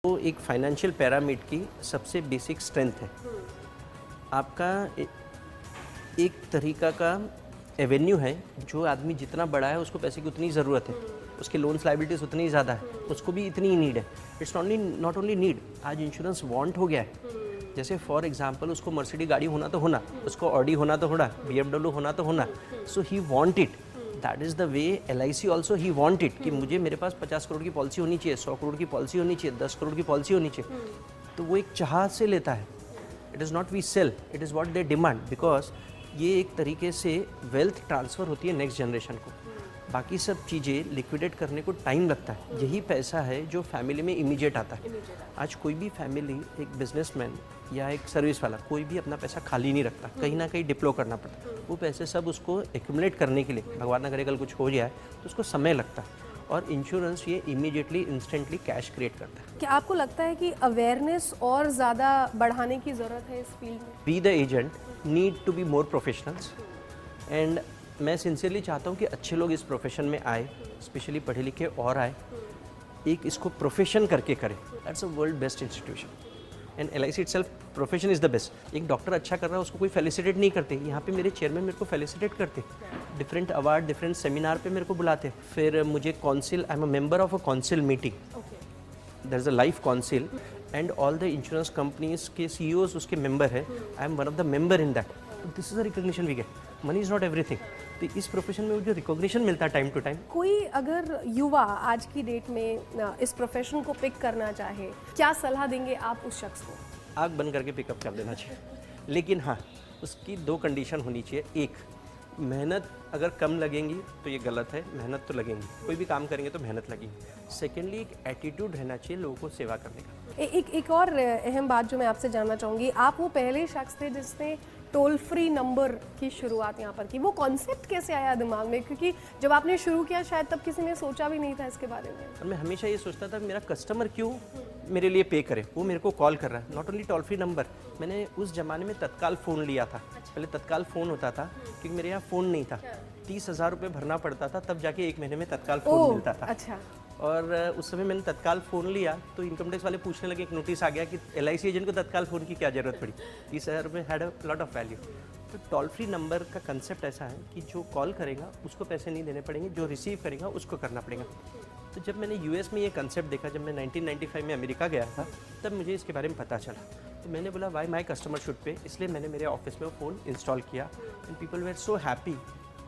तो एक financial pyramid की सबसे बेसिक स्ट्रेंथ है आपका एक तरीका का एवेन्यू है। जो आदमी जितना बड़ा है उसको पैसे की उतनी ज़रूरत है, उसके लोन्स लाइबिलिटीज़ उतनी ज़्यादा है, उसको भी इतनी ही नीड है। इट्स नॉट ओनली नीड, आज इंश्योरेंस वांट हो गया है। जैसे फॉर एग्जांपल उसको मर्सिडीज गाड़ी होना तो होना, उसको ऑडी होना तो होना, BMW होना तो होना, so he want it. That is the way LIC also he want it कि मुझे मेरे पास 50 करोड़ की पॉलिसी होनी चाहिए, 100 करोड़ की पॉलिसी होनी चाहिए, 10 करोड़ की पॉलिसी होनी चाहिए। तो वो एक चाह से लेता है। It is not we sell, it is what they demand, because ये एक तरीके से वेल्थ ट्रांसफ़र होती है नेक्स्ट जनरेशन को। बाकी सब चीज़ें लिक्विडेट करने को टाइम लगता है। यही पैसा है जो फैमिली में इमीडिएट आता है। आज कोई भी फैमिली, एक बिजनेसमैन या एक सर्विस वाला, कोई भी अपना पैसा खाली नहीं रखता, कहीं ना कहीं डिप्लो करना पड़ता है। वो पैसे सब उसको एक्यूमुलेट करने के लिए, भगवान ना करे कल कुछ हो जाए तो उसको समय लगता है, और इंश्योरेंस ये इमीडिएटली इंस्टेंटली कैश क्रिएट करता है। क्या आपको लगता है कि अवेयरनेस और ज़्यादा बढ़ाने की ज़रूरत है इस फील्ड में? Be the agent need to be more professionals, and मैं सिंसियरली चाहता हूँ कि अच्छे लोग इस प्रोफेशन में आए, स्पेशली पढ़े लिखे और आए, एक इसको प्रोफेशन करके करें। That's a world best institution, and LIC itself profession is the best. एक डॉक्टर अच्छा कर रहा है उसको कोई फेलिसिटेट नहीं करते। यहाँ पे मेरे चेयरमैन मेरे को फेलिसिटेट करते, डिफरेंट अवार्ड, डिफरेंट सेमिनार पे मेरे को बुलाते। फिर मुझे council, I am a member of a council meeting, there is a life council, and all the insurance companies के CEOs उसके मेंबर है। I am one of the member in that. This is a recognition we get. Money is not everything. तो इस profession में जो recognition मिलता है time to time. कोई अगर युवा आज की डेट में इस प्रोफेशन को पिक करना चाहे, क्या सलाह देंगे आप उस शख्स को? आग बंद करके पिकअप कर देना चाहिए, लेकिन हाँ, उसकी 2 कंडीशन होनी चाहिए। एक, मेहनत अगर कम लगेंगी तो ये गलत है, मेहनत तो लगेंगी, कोई भी काम करेंगे तो मेहनत लगेगी। सेकेंडली, एक एटीट्यूड रहना चाहिए लोगों को सेवा करने का। एक और अहम बात जो मैं आपसे जानना चाहूँगी, आप वो पहले शख्स थे जिसने टोल फ्री नंबर की शुरुआत यहाँ पर की। वो कॉन्सेप्ट कैसे आया दिमाग में? क्योंकि जब आपने शुरू किया शायद तब किसी ने सोचा भी नहीं था इसके बारे में। और मैं हमेशा ये सोचता था मेरा कस्टमर क्यों मेरे लिए पे करे, वो मेरे को कॉल कर रहा है। Not only toll free number, मैंने उस ज़माने में तत्काल फ़ोन लिया था। पहले तत्काल फ़ोन होता था क्योंकि मेरे यहाँ फ़ोन नहीं था। 30,000 रुपये भरना पड़ता था, तब जाके 1 महीने में तत्काल फ़ोन मिलता था। अच्छा। और उस समय मैंने तत्काल फ़ोन लिया तो इनकम टैक्स वाले पूछने लगे, एक नोटिस आ गया कि LIC एजेंट को तत्काल फ़ोन की क्या ज़रूरत पड़ी। 30,000 रुपये had a lot of value. तो टोल फ्री नंबर का कंसेप्ट ऐसा है कि जो कॉल करेगा उसको पैसे नहीं देने पड़ेंगे, जो रिसीव करेगा उसको करना पड़ेगा। तो जब मैंने US में ये कंसेप्ट देखा, जब मैं 1995 में अमेरिका गया था, तब मुझे इसके बारे में पता चला। तो मैंने बोला why my customer should pay, इसलिए मैंने मेरे ऑफिस में वो फ़ोन इंस्टॉल किया, and people were so happy.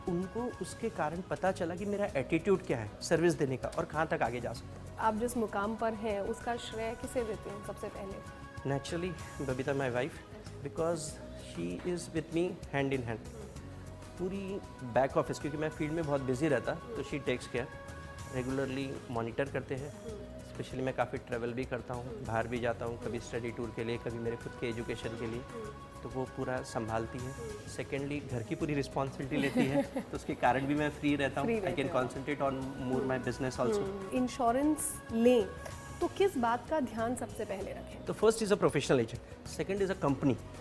उनको उसके कारण पता चला कि मेरा एटीट्यूड क्या है सर्विस देने का और कहाँ तक आगे जा सकता है। आप जिस मुकाम पर हैं उसका श्रेय किसे देते हैं सबसे पहले? Naturally Babita my wife, because she is with me hand in hand. पूरी बैक ऑफिस, क्योंकि मैं फील्ड में बहुत बिजी रहता, तो she takes care, regularly monitor करते हैं। स्पेशली मैं काफ़ी ट्रैवल भी करता हूँ, बाहर भी जाता हूँ, कभी स्टडी टूर के लिए, कभी मेरे खुद के एजुकेशन के लिए, तो वो पूरा संभालती है। सेकेंडली, घर की पूरी रिस्पॉन्सिबिलिटी लेती है, तो उसके कारण भी मैं फ्री रहता हूँ। I can concentrate on more my business also. Insurance लें तो किस बात का ध्यान सबसे पहले रखें? तो first is a professional agent, second is a company.